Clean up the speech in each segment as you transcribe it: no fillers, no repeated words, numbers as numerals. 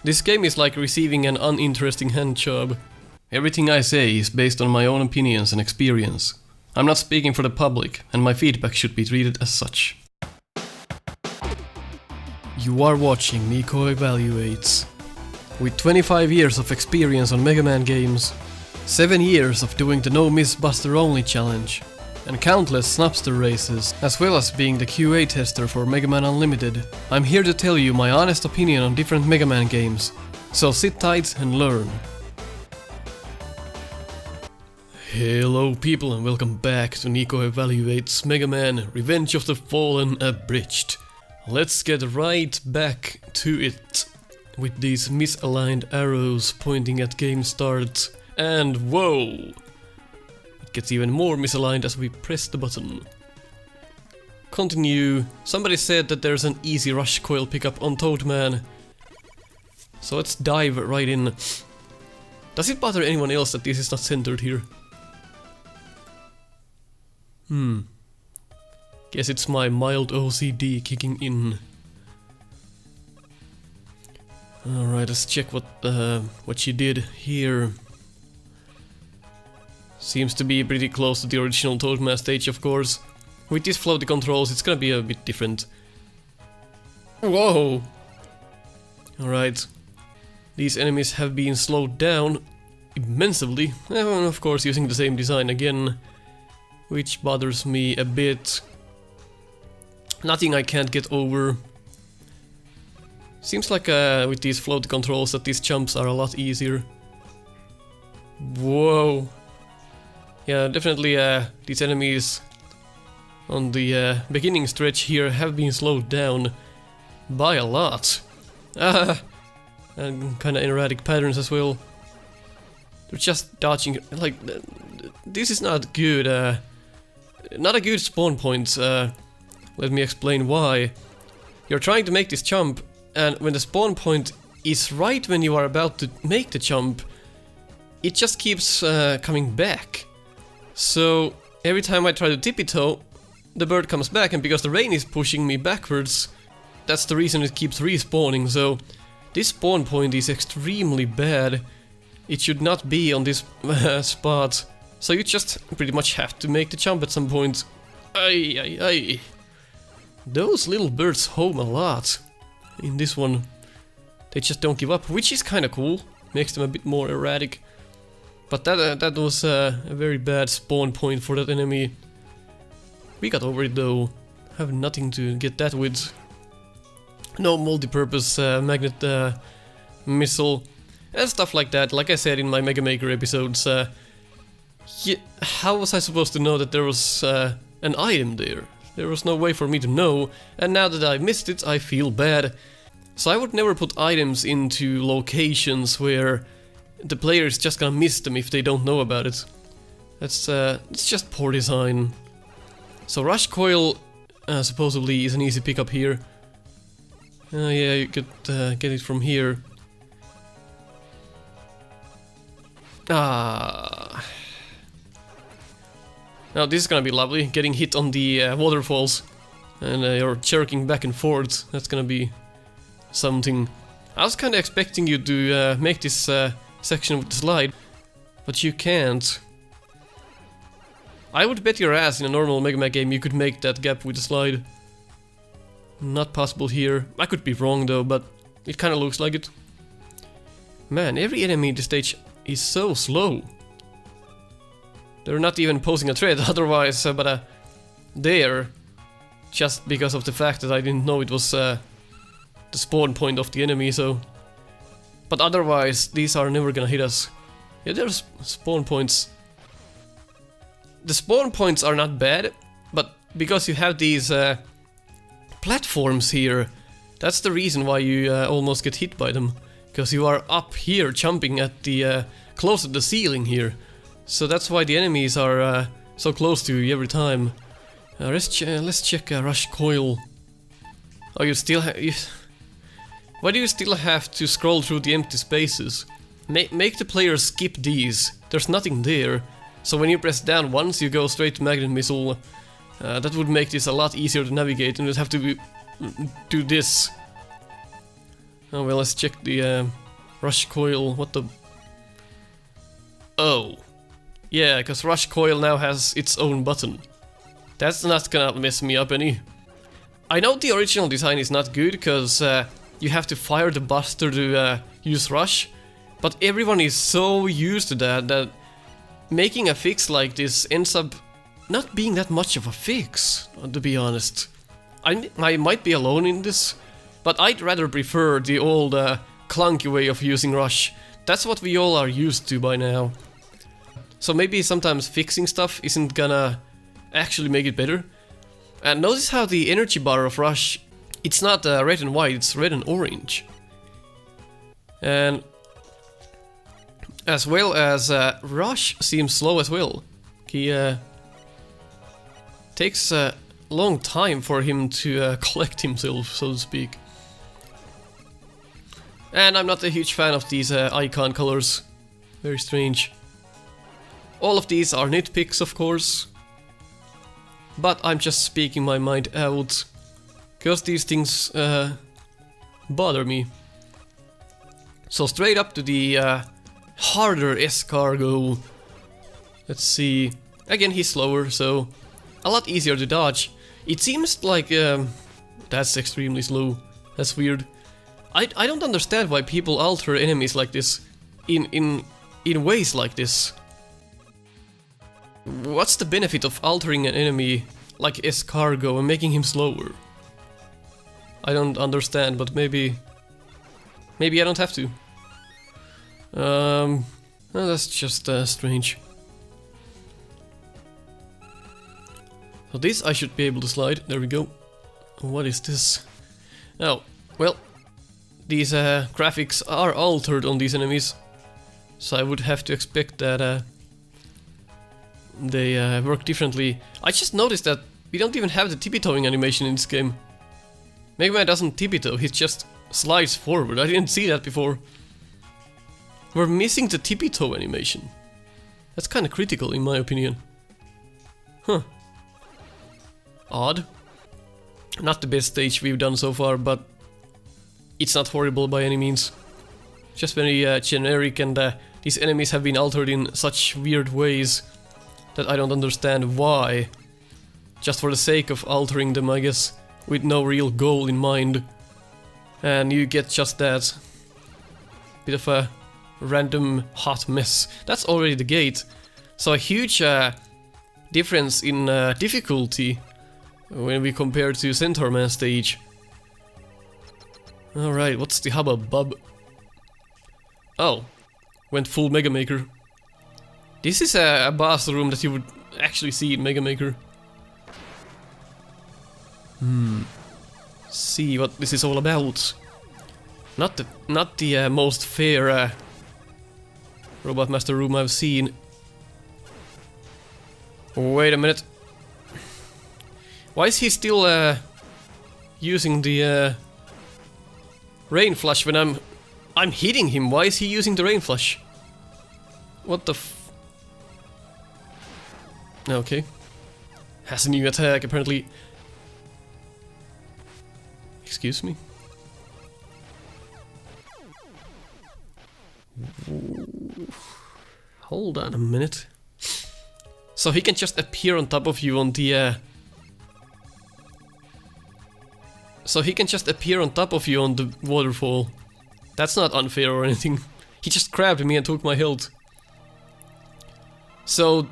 This game is like receiving an uninteresting handjob. Everything I say is based on my own opinions and experience. I'm not speaking for the public, and my feedback should be treated as such. You are watching Nico Evaluates. With 25 years of experience on Mega Man games, 7 years of doing the No Miss Buster Only challenge, and countless Snupster Races, as well as being the QA tester for Mega Man Unlimited, I'm here to tell you my honest opinion on different Mega Man games, so sit tight and learn. Hello people and welcome back to Nico Evaluates Mega Man Revenge of the Fallen Abridged. Let's get right back to it, with these misaligned arrows pointing at game start, and whoa! It gets even more misaligned as we press the button. Continue. Somebody said that there's an easy rush coil pickup on Toad Man, so let's dive right in. Does it bother anyone else that this is not centered here? Guess it's my mild OCD kicking in. Alright, let's check what she did here. Seems to be pretty close to the original Toad Man stage, of course. With these floaty controls, it's gonna be a bit different. Whoa! Alright. These enemies have been slowed down immensely. And of course, using the same design again, which bothers me a bit. Nothing I can't get over. Seems like with these float controls that these jumps are a lot easier. Whoa. Yeah, definitely these enemies on the beginning stretch here have been slowed down by a lot. And kinda erratic patterns as well. They're just dodging, like, this is not good, not a good spawn point. Let me explain why. You're trying to make this jump, and when the spawn point is right when you are about to make the jump, it just keeps coming back. So every time I try to tippy-toe, the bird comes back, and because the rain is pushing me backwards, that's the reason it keeps respawning. So this spawn point is extremely bad. It should not be on this spot. So you just pretty much have to make the jump at some point. Ay, ay, ay. Those little birds home a lot in this one. They just don't give up, which is kinda cool. Makes them a bit more erratic. But that was a very bad spawn point for that enemy. We got over it though. Have nothing to get that with. No multi-purpose magnet missile and stuff like that. Like I said in my Mega Maker episodes, yeah, how was I supposed to know that there was an item there? There was no way for me to know, and now that I missed it, I feel bad. So I would never put items into locations where the player is just gonna miss them if they don't know about it. That's it's just poor design. So Rush Coil supposedly is an easy pickup here. Yeah, you could get it from here. Now this is gonna be lovely, getting hit on the waterfalls, and you're jerking back and forth. That's gonna be something. I was kinda expecting you to make this section with the slide, but you can't. I would bet your ass in a normal Mega Man game you could make that gap with the slide. Not possible here. I could be wrong though, but it kinda looks like it. Man, every enemy in this stage is so slow. They're not even posing a threat otherwise, but they're just because of the fact that I didn't know it was the spawn point of the enemy, so. But otherwise, these are never gonna hit us. Yeah, there's spawn points. The spawn points are not bad, but because you have these platforms here, that's the reason why you almost get hit by them. Because you are up here jumping at the close to the ceiling here. So that's why the enemies are so close to you every time. Let's check Rush Coil. Oh, you still why do you still have to scroll through the empty spaces? Make the player skip these. There's nothing there. So when you press down once, you go straight to Magnet Missile. That would make this a lot easier to navigate, and you'd have to do this. Oh well, let's check the rush coil. What the... Oh. Yeah, because rush coil now has its own button. That's not gonna mess me up any. I know the original design is not good, because you have to fire the buster to use rush. But everyone is so used to that making a fix like this ends up not being that much of a fix, to be honest. I might be alone in this, but I'd rather prefer the old clunky way of using rush. That's what we all are used to by now. So maybe sometimes fixing stuff isn't gonna actually make it better. And notice how the energy bar of rush, it's not red and white, it's red and orange. And as well as rush seems slow as well. He takes a long time for him to collect himself, so to speak. And I'm not a huge fan of these icon colors. Very strange. All of these are nitpicks, of course. But I'm just speaking my mind out. Because these things bother me. So straight up to the harder escargot. Let's see. Again, he's slower, so a lot easier to dodge. It seems like that's extremely slow. That's weird. I don't understand why people alter enemies like this in ways like this. What's the benefit of altering an enemy like escargot and making him slower? I don't understand, but maybe I don't have to. Well, that's just strange. So this I should be able to slide. There we go. What is this? Oh, well, these graphics are altered on these enemies, so I would have to expect that they work differently. I just noticed that we don't even have the tippy-toeing animation in this game. Mega Man doesn't tippy-toe, he just slides forward. I didn't see that before. We're missing the tippy-toe animation. That's kind of critical in my opinion. Huh. Odd. Not the best stage we've done so far, but it's not horrible by any means. Just very generic, and these enemies have been altered in such weird ways that I don't understand why. Just for the sake of altering them, I guess, with no real goal in mind. And you get just that. Bit of a random hot mess. That's already the gate. So a huge difference in difficulty when we compare to Centaur Man stage. Alright, what's the hubbub? Oh, went full Mega Maker. This is a boss room that you would actually see in Mega Maker. See what this is all about. Not the most fair Robot Master room I've seen. Wait a minute. Why is he still using the rain flush when I'm hitting him? Why is he using the rain flush? What the f... Okay. Has a new attack, apparently. Excuse me? Hold on a minute. So he can just appear on top of you on the... So he can just appear on top of you on the waterfall. That's not unfair or anything. He just grabbed me and took my health. So...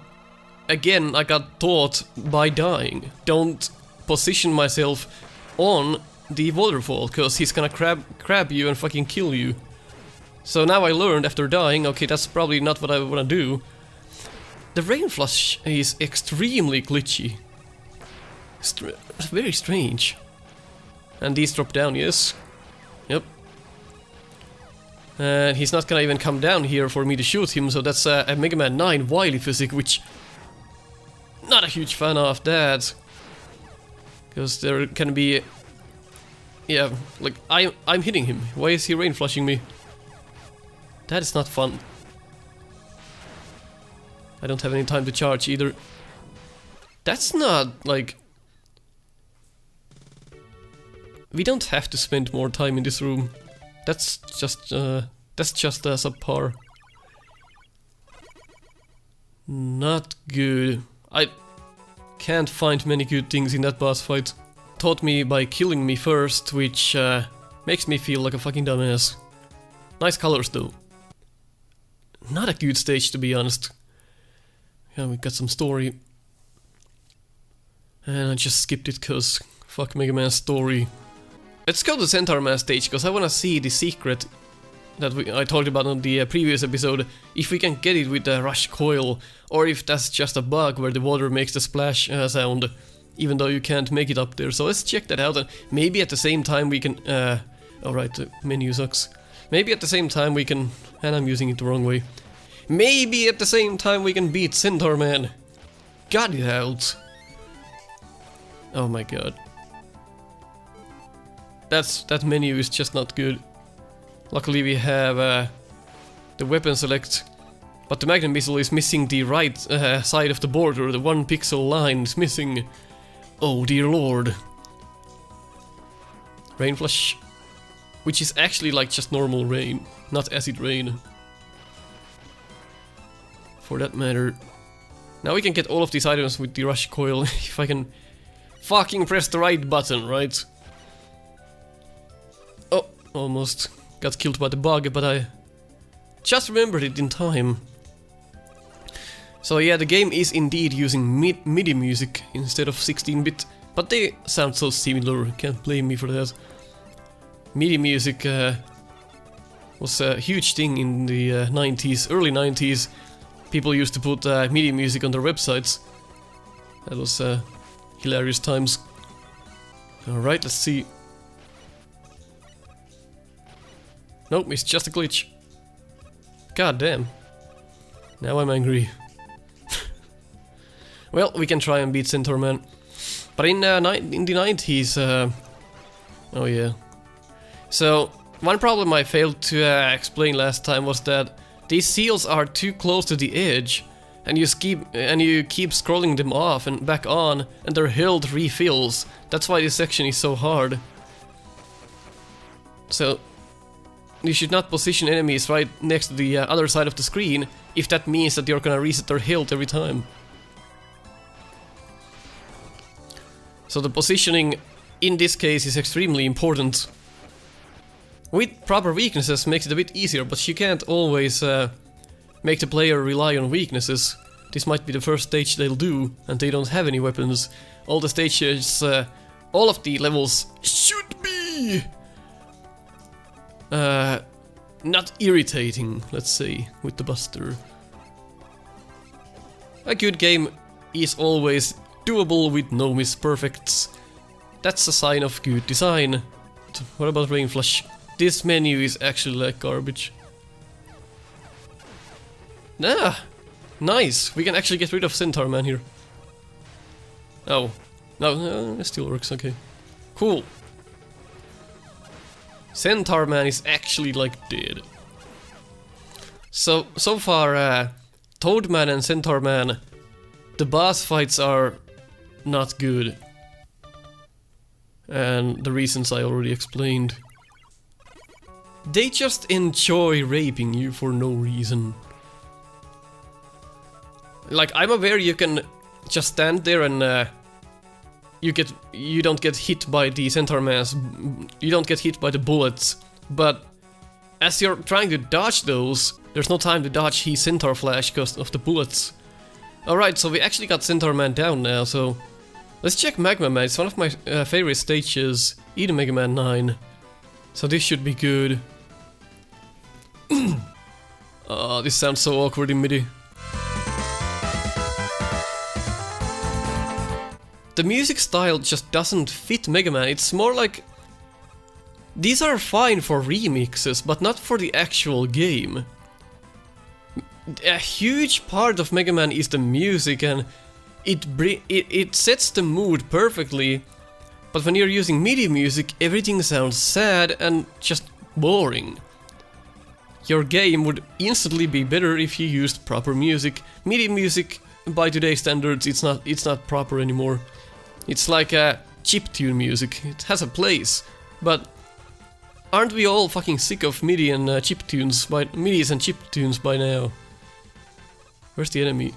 Again, I got taught by dying. Don't position myself on the waterfall, cause he's gonna grab you and fucking kill you. So now I learned after dying, okay, that's probably not what I wanna do. The rain flush is extremely glitchy. Very strange. And these drop down, yes. Yep. And he's not gonna even come down here for me to shoot him, so that's a Mega Man 9 Wily physics, which... Not a huge fan of that. Because there can be... Yeah, like, I'm hitting him. Why is he rain flushing me? That is not fun. I don't have any time to charge either. That's not, like... We don't have to spend more time in this room. That's just subpar. Not good. I can't find many good things in that boss fight. Taught me by killing me first, which makes me feel like a fucking dumbass. Nice colors though. Not a good stage, to be honest. Yeah, we got some story. And I just skipped it cause fuck Mega Man story. Let's go to Centaur Man stage, cause I wanna see the secret that I talked about on the previous episode. If we can get it with the rush coil, or if that's just a bug where the water makes the splash sound, even though you can't make it up there. So let's check that out, and maybe at the same time we can... Alright, the menu sucks. Maybe at the same time we can... And I'm using it the wrong way. Maybe at the same time we can beat Centaur Man. Got it out. Oh my god. That menu is just not good. Luckily we have the weapon select, but the magnet missile is missing the right side of the border. The 1 pixel line is missing. Oh dear lord. Rain flush, which is actually like just normal rain, not acid rain. For that matter. Now we can get all of these items with the rush coil if I can fucking press the right button, right? Oh, almost got killed by the bug, but I just remembered it in time. So yeah, the game is indeed using MIDI music instead of 16-bit, but they sound so similar, can't blame me for that. MIDI music was a huge thing in the 90s, early 90s. People used to put MIDI music on their websites. That was hilarious times. Alright, let's see. Nope, it's just a glitch. God damn. Now I'm angry. Well, we can try and beat Centaur Man. But in the 90s... oh yeah. So, one problem I failed to explain last time was that these seals are too close to the edge, and you keep scrolling them off and back on, and their health refills. That's why this section is so hard. So, you should not position enemies right next to the other side of the screen, if that means that you're gonna reset their health every time. So the positioning in this case is extremely important. With proper weaknesses makes it a bit easier, but you can't always make the player rely on weaknesses. This might be the first stage they'll do, and they don't have any weapons. All the stages, all of the levels should be not irritating, let's say, with the Buster. A good game is always doable with no misperfects. That's a sign of good design. What about Rain Flush? This menu is actually like garbage. Ah! Nice! We can actually get rid of Centaur Man here. Oh. No, it still works, okay. Cool. Centaur Man is actually like dead. So far, Toad Man and Centaur Man, the boss fights are not good. And the reasons I already explained. They just enjoy raping you for no reason. Like, I'm aware you can just stand there and you don't get hit by the Centaur Man's, you don't get hit by the bullets, but as you're trying to dodge those, there's no time to dodge his Centaur Flash because of the bullets. Alright, so we actually got Centaur Man down now, so let's check Magma Man. It's one of my favorite stages in Mega Man 9, so this should be good. Oh, this sounds so awkward in MIDI. The music style just doesn't fit Mega Man. It's more like... These are fine for remixes, but not for the actual game. A huge part of Mega Man is the music, and it sets the mood perfectly. But when you're using MIDI music, everything sounds sad and just boring. Your game would instantly be better if you used proper music. MIDI music, by today's standards, it's not proper anymore. It's like a chiptune music. It has a place, but Aren't we all fucking sick of MIDI and chiptunes by MIDIs and chiptunes by now? Where's the enemy?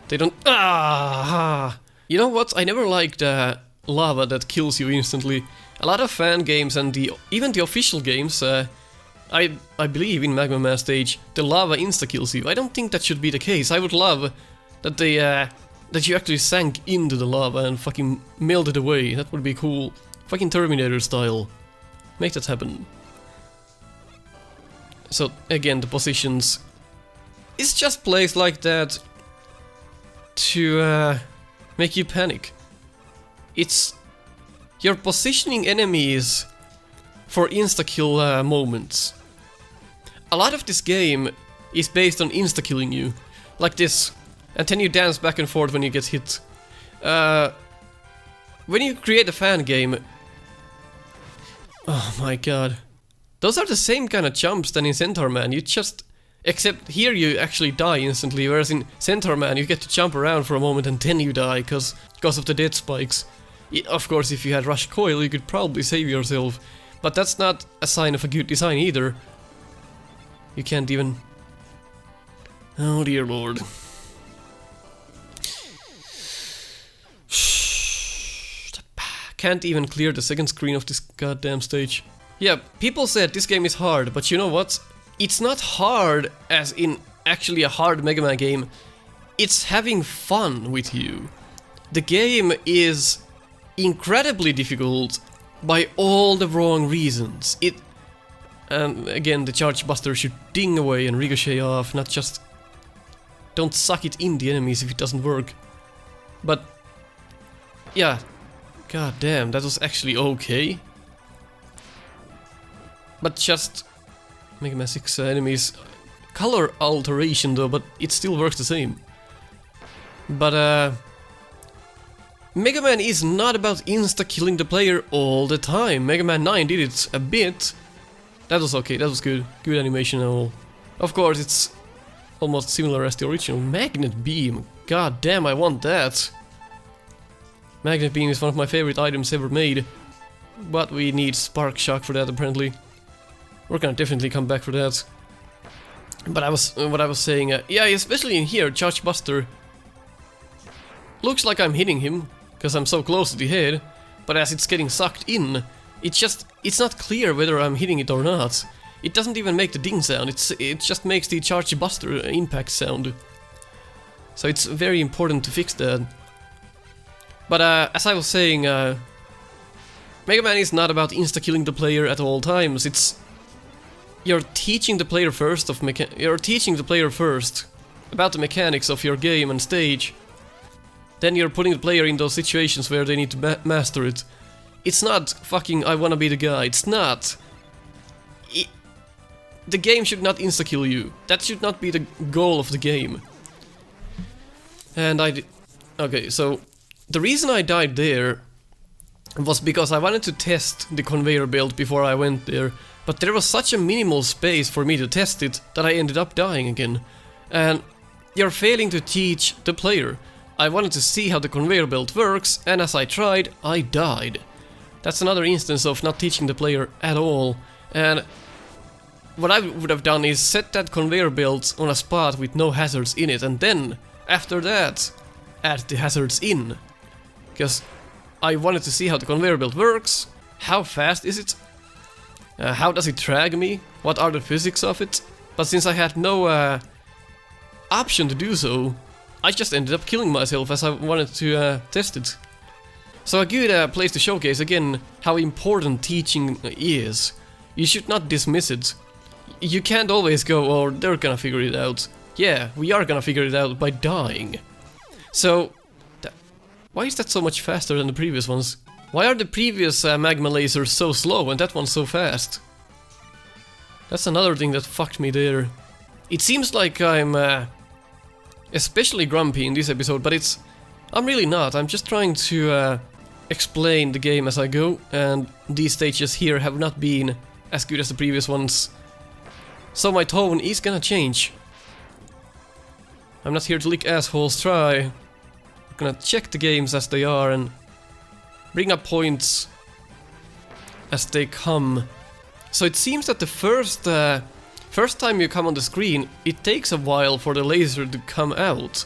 They don't. Ah! You know what? I never liked lava that kills you instantly. A lot of fan games and even the official games, I believe in Magma Man stage, the lava insta kills you. I don't think that should be the case. I would love that they that you actually sank into the lava and fucking melted away. That would be cool. Fucking Terminator style. Make that happen. So again, the positions. It's just placed like that to make you panic. You're positioning enemies for insta-kill moments. A lot of this game is based on insta-killing you, like this, and then you dance back and forth when you get hit. When you create a fan game, oh my god, those are the same kind of jumps than in Centaur Man. You just, except here you actually die instantly, whereas in Centaur Man you get to jump around for a moment and then you die because of the death spikes. Of course, if you had Rush Coil, you could probably save yourself, but that's not a sign of a good design either. You can't even... Oh dear lord. Can't even clear the second screen of this goddamn stage. Yeah, people said this game is hard, but you know what? It's not hard as in actually a hard Mega Man game. It's having fun with you. The game is incredibly difficult by all the wrong reasons. And again, the Charge Buster should ding away and ricochet off, not just... Don't suck it in the enemies if it doesn't work. But... yeah. God damn, that was actually okay. But just... Mega Man 6 enemies... Color alteration though, but it still works the same. But Mega Man is not about insta-killing the player all the time. Mega Man 9 did it a bit. That was okay, that was good. Good animation and all. Of course, it's almost similar as the original. Magnet Beam. God damn, I want that. Magnet Beam is one of my favorite items ever made. But we need Spark Shock for that, apparently. We're gonna definitely come back for that. But what I was saying, yeah, especially in here, Charge Buster. Looks like I'm hitting him, because I'm so close to the head. But as it's getting sucked in, it's not clear whether I'm hitting it or not. It doesn't even make the ding sound, it just makes the Charge Buster impact sound. So it's very important to fix that. But as I was saying, Mega Man is not about insta-killing the player at all times. You're teaching the player first about the mechanics of your game and stage. Then you're putting the player in those situations where they need to master it. It's not fucking I wanna be the guy. It's not. The game should not insta-kill you. That should not be the goal of the game. And okay, so the reason I died there was because I wanted to test the conveyor belt before I went there, but there was such a minimal space for me to test it that I ended up dying again. And you're failing to teach the player. I wanted to see how the conveyor belt works, and as I tried, I died. That's another instance of not teaching the player at all. And what I would have done is set that conveyor belt on a spot with no hazards in it, and then, after that, add the hazards in. Because I wanted to see how the conveyor belt works, how fast is it, how does it drag me, what are the physics of it. But since I had no option to do so, I just ended up killing myself as I wanted to test it. So a good place to showcase again how important teaching is. You should not dismiss it. You can't always go, oh, they're gonna figure it out. Yeah, we are gonna figure it out by dying. So, why is that so much faster than the previous ones? Why are the previous magma lasers so slow and that one's so fast? That's another thing that fucked me there. It seems like I'm especially grumpy in this episode, but I'm really not. I'm just trying to explain the game as I go, and these stages here have not been as good as the previous ones. So my tone is gonna change. I'm not here to lick assholes, try. I'm gonna check the games as they are and bring up points as they come. So it seems that the first time you come on the screen, it takes a while for the laser to come out.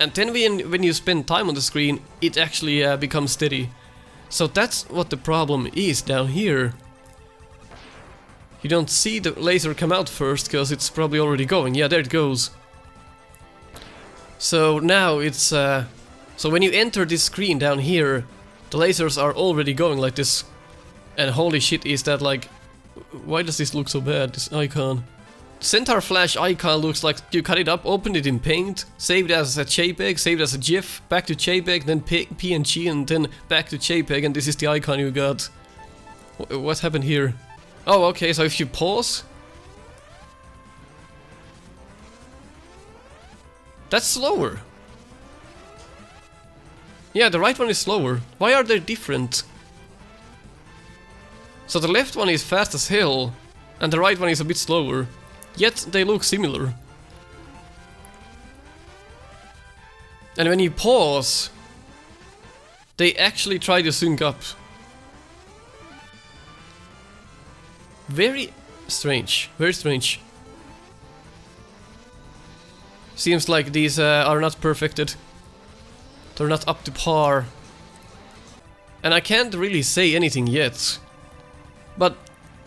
And then when you spend time on the screen, it actually becomes steady. So that's what the problem is down here. You don't see the laser come out first, because it's probably already going. Yeah, there it goes. So now it's... so when you enter this screen down here, the lasers are already going like this. And holy shit, is that like... Why does this look so bad, this icon? Centaur Flash icon looks like you cut it up, opened it in Paint, saved as a JPEG, saved as a GIF, back to JPEG, then PNG, and then back to JPEG, and this is the icon you got. What happened here? Oh, okay, so if you pause... That's slower. Yeah, the right one is slower. Why are they different? So the left one is fast as hell, and the right one is a bit slower. Yet they look similar. And when you pause, they actually try to sync up. Very strange, very strange. Seems like these are not perfected. They're not up to par. And I can't really say anything yet. But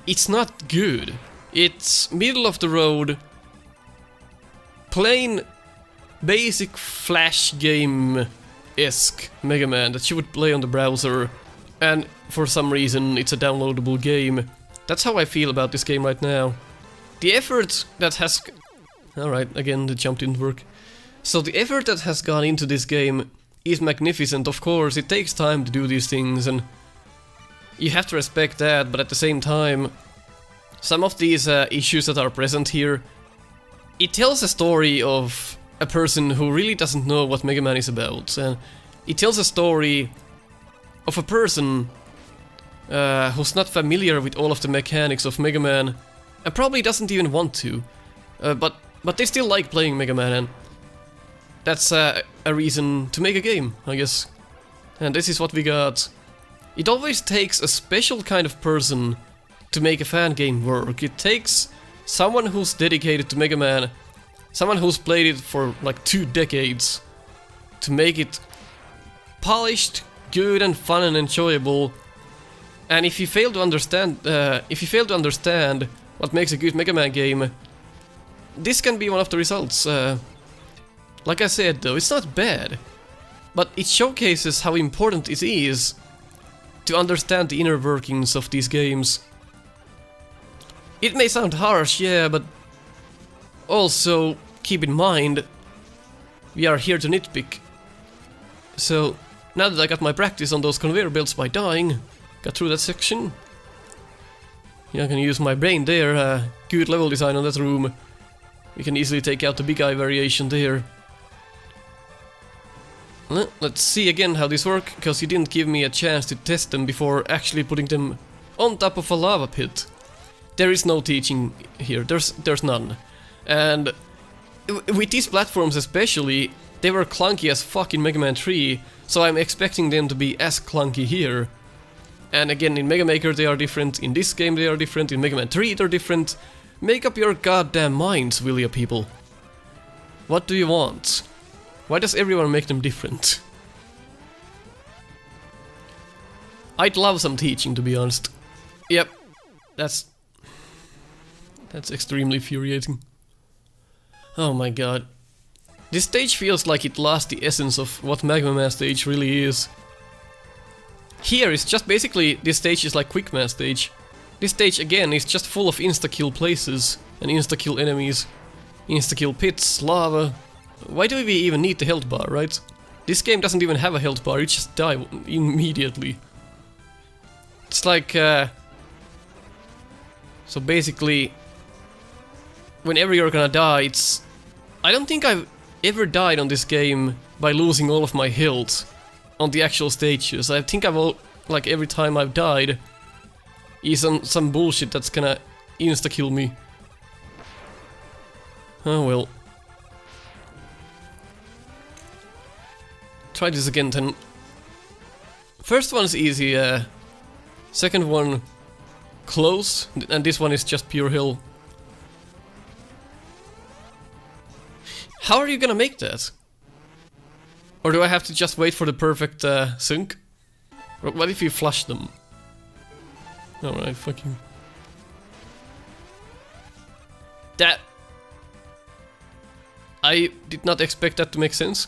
it's not good. It's middle of the road. Plain basic Flash game-esque Mega Man that you would play on the browser. And for some reason it's a downloadable game. That's how I feel about this game right now. The effort that has... Alright, again the jump didn't work. So the effort that has gone into this game is magnificent. Of course, it takes time to do these things and you have to respect that, but at the same time, some of these issues that are present here, it tells a story of a person who really doesn't know what Mega Man is about. And it tells a story of a person who's not familiar with all of the mechanics of Mega Man and probably doesn't even want to. But they still like playing Mega Man, and that's a reason to make a game, I guess. And this is what we got. It always takes a special kind of person to make a fan game work. It takes someone who's dedicated to Mega Man, someone who's played it for like 2 decades, to make it polished, good and fun and enjoyable. And if you fail to understand, what makes a good Mega Man game, this can be one of the results. Like I said though, it's not bad, but it showcases how important it is to understand the inner workings of these games. It may sound harsh, yeah, but also keep in mind, we are here to nitpick. So, now that I got my practice on those conveyor belts by dying, got through that section, yeah, I can use my brain there, good level design on that room. We can easily take out the big eye variation there. Let's see again how this works, because you didn't give me a chance to test them before actually putting them on top of a lava pit. There is no teaching here, there's none. And with these platforms especially, they were clunky as fuck in Mega Man 3, so I'm expecting them to be as clunky here. And again, in Mega Maker they are different, in this game they are different, in Mega Man 3 they're different. Make up your goddamn minds, will ya people? What do you want? Why does everyone make them different? I'd love some teaching, to be honest. Yep, that's extremely infuriating. Oh my god. This stage feels like it lost the essence of what Mega Man stage really is. Here it's just basically, this stage is like Quick Man stage. This stage again is just full of insta-kill places and insta-kill enemies. Insta-kill pits, lava. Why do we even need the health bar, right? This game doesn't even have a health bar, you just die immediately. It's like... So basically, whenever you're gonna die, it's... I don't think I've ever died on this game by losing all of my health on the actual stages. I think like every time I've died is some bullshit that's gonna insta-kill me. Oh well. Try this again then. First one's easy, Second one close, and this one is just pure hill. How are you gonna make that? Or do I have to just wait for the perfect sync? Or what if you flush them? Alright, fucking... That... I did not expect that to make sense.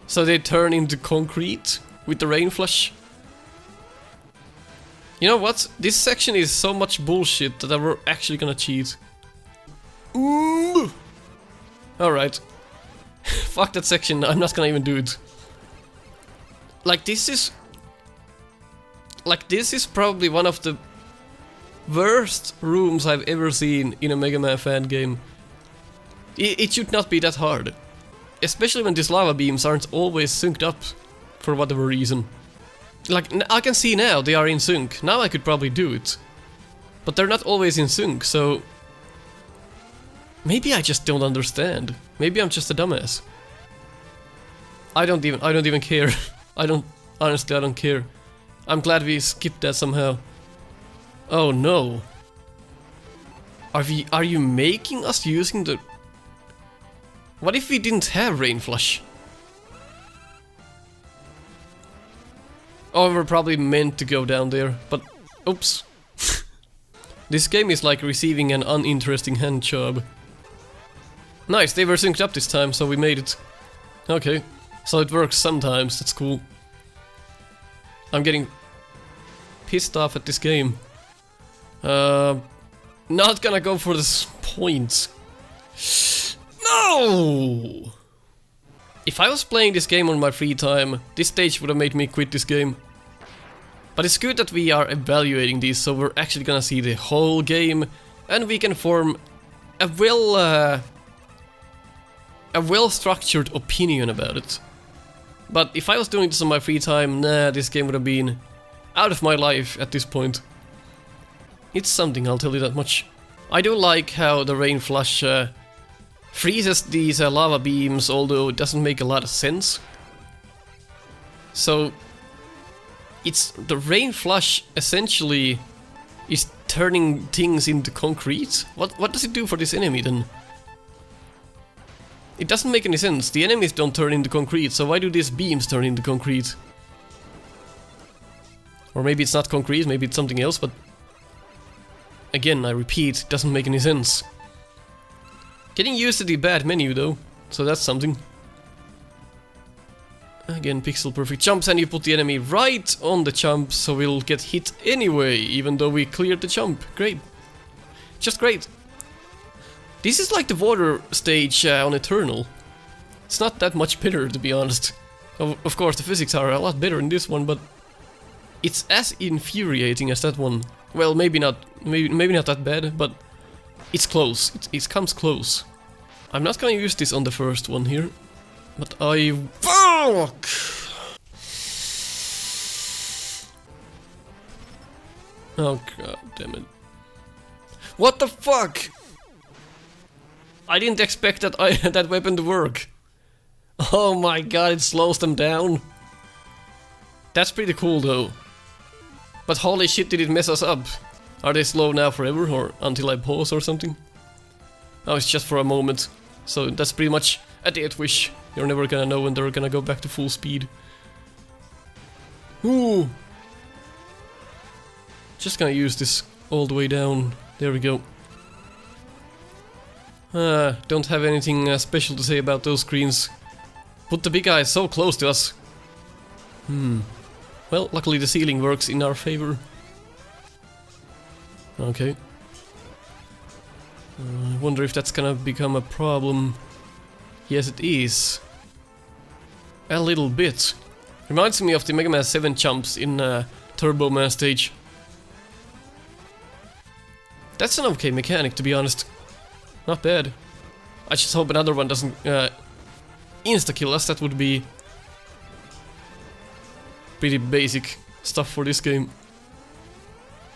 So they turn into concrete with the rain flush. You know what? This section is so much bullshit that we're actually gonna cheat. Alright. Fuck that section, I'm not gonna even do it. Like this is probably one of the worst rooms I've ever seen in a Mega Man fan game. It should not be that hard. Especially when these lava beams aren't always synced up for whatever reason. Like, I can see now they are in sync. Now I could probably do it. But they're not always in sync, so... Maybe I just don't understand. Maybe I'm just a dumbass. I don't even care. Honestly, I don't care. I'm glad we skipped that somehow. Oh no. Are you making us using the... What if we didn't have rain flush? Oh, we're probably meant to go down there, but... Oops. This game is like receiving an uninteresting hand job. Nice, they were synced up this time, so we made it. Okay, so it works sometimes, that's cool. I'm getting pissed off at this game. Not gonna go for this point. No! If I was playing this game on my free time, this stage would have made me quit this game. But it's good that we are evaluating these, so we're actually gonna see the whole game, and we can form a well-structured opinion about it. But if I was doing this on my free time, nah, this game would have been out of my life at this point. It's something, I'll tell you that much. I do like how the rain flush freezes these lava beams, although it doesn't make a lot of sense. So, it's the rain flush essentially is turning things into concrete. What does it do for this enemy then? It doesn't make any sense. The enemies don't turn into concrete, so why do these beams turn into concrete? Or maybe it's not concrete, maybe it's something else, but... Again, I repeat, it doesn't make any sense. Getting used to the bad menu though, so that's something. Again, pixel perfect jumps, and you put the enemy right on the jump, so we'll get hit anyway, even though we cleared the jump. Great. Just great. This is like the water stage on Eternal. It's not that much better, to be honest. Of course, the physics are a lot better in this one, but it's as infuriating as that one. Well, maybe not that bad, but it's close. It comes close. I'm not gonna use this on the first one here, but I... Fuck! Oh god damn it. What the fuck? I didn't expect that that weapon to work. Oh my god, it slows them down. That's pretty cool though. But holy shit, did it mess us up? Are they slow now forever, or until I pause or something? Oh, it's just for a moment. So that's pretty much a death wish. You're never gonna know when they're gonna go back to full speed. Ooh! Just gonna use this all the way down. There we go. Don't have anything special to say about those screens. Put the big guy so close to us. Well, luckily the ceiling works in our favor. Okay. I wonder if that's gonna become a problem. Yes, it is. A little bit. Reminds me of the Mega Man 7 jumps in Turbo Man stage. That's an okay mechanic, to be honest. Not bad. I just hope another one doesn't insta-kill us. That would be pretty basic stuff for this game.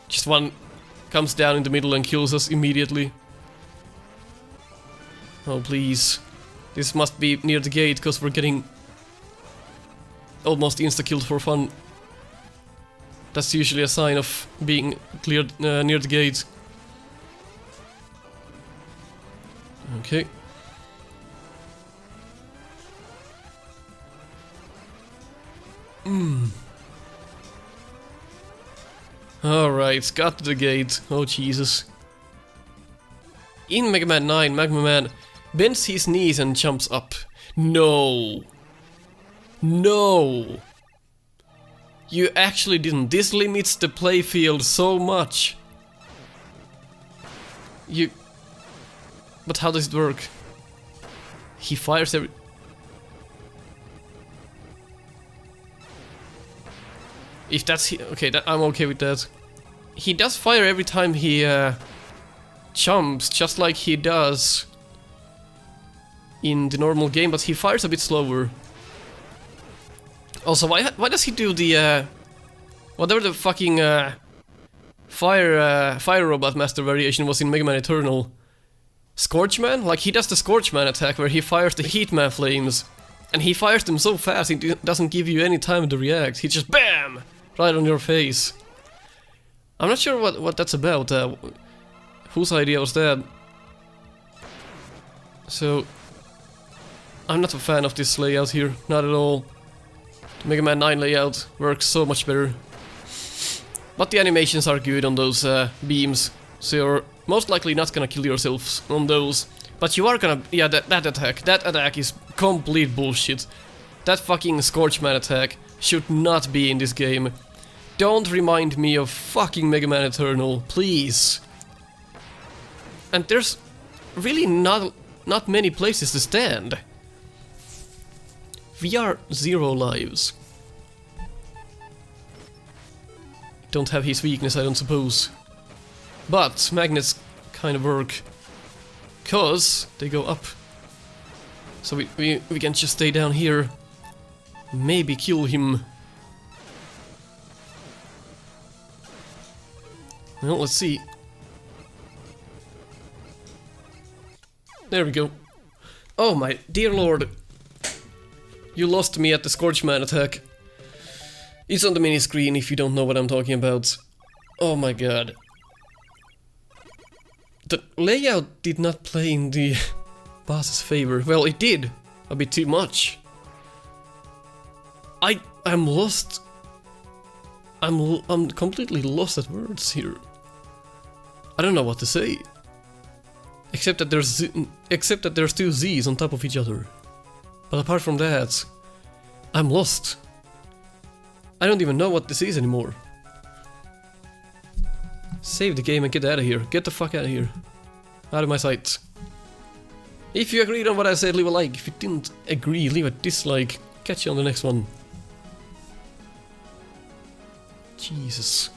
Just one comes down in the middle and kills us immediately. Oh please. This must be near the gate, because we're getting almost insta-killed for fun. That's usually a sign of being cleared near the gate. Okay. Alright, got to the gate. Oh Jesus. In Mega Man 9, Magma Man bends his knees and jumps up. No! No! You actually didn't. This limits the playfield so much. But how does it work? He fires every... If that's... Okay, I'm okay with that. He does fire every time he jumps, just like he does in the normal game, but he fires a bit slower. Also, why does he do the whatever the fucking fire robot master variation was in Mega Man Eternal? Scorch Man? Like, he does the Scorch Man attack where he fires the Heat Man flames, and he fires them so fast he doesn't give you any time to react. He just BAM! Right on your face. I'm not sure what that's about. Whose idea was that? So, I'm not a fan of this layout here, not at all. Mega Man 9 layout works so much better. But the animations are good on those beams, so you're most likely not gonna kill yourselves on those. But you are gonna... Yeah, that attack is complete bullshit. That fucking Scorchman attack should not be in this game. Don't remind me of fucking Mega Man Eternal, please. And there's really not many places to stand. We are 0 lives. Don't have his weakness, I don't suppose. But magnets kind of work, cause they go up. So we can just stay down here. Maybe kill him. Well, let's see. There we go. Oh my dear lord. You lost me at the Scorchman attack. It's on the mini screen if you don't know what I'm talking about. Oh my god. The layout did not play in the boss's favor. Well, it did. A bit too much. I'm lost. I'm completely lost at words here. I don't know what to say. Except that there's 2 Z's on top of each other. But apart from that, I'm lost. I don't even know what this is anymore. Save the game and get out of here. Get the fuck out of here. Out of my sight. If you agreed on what I said, leave a like. If you didn't agree, leave a dislike. Catch you on the next one. Jesus.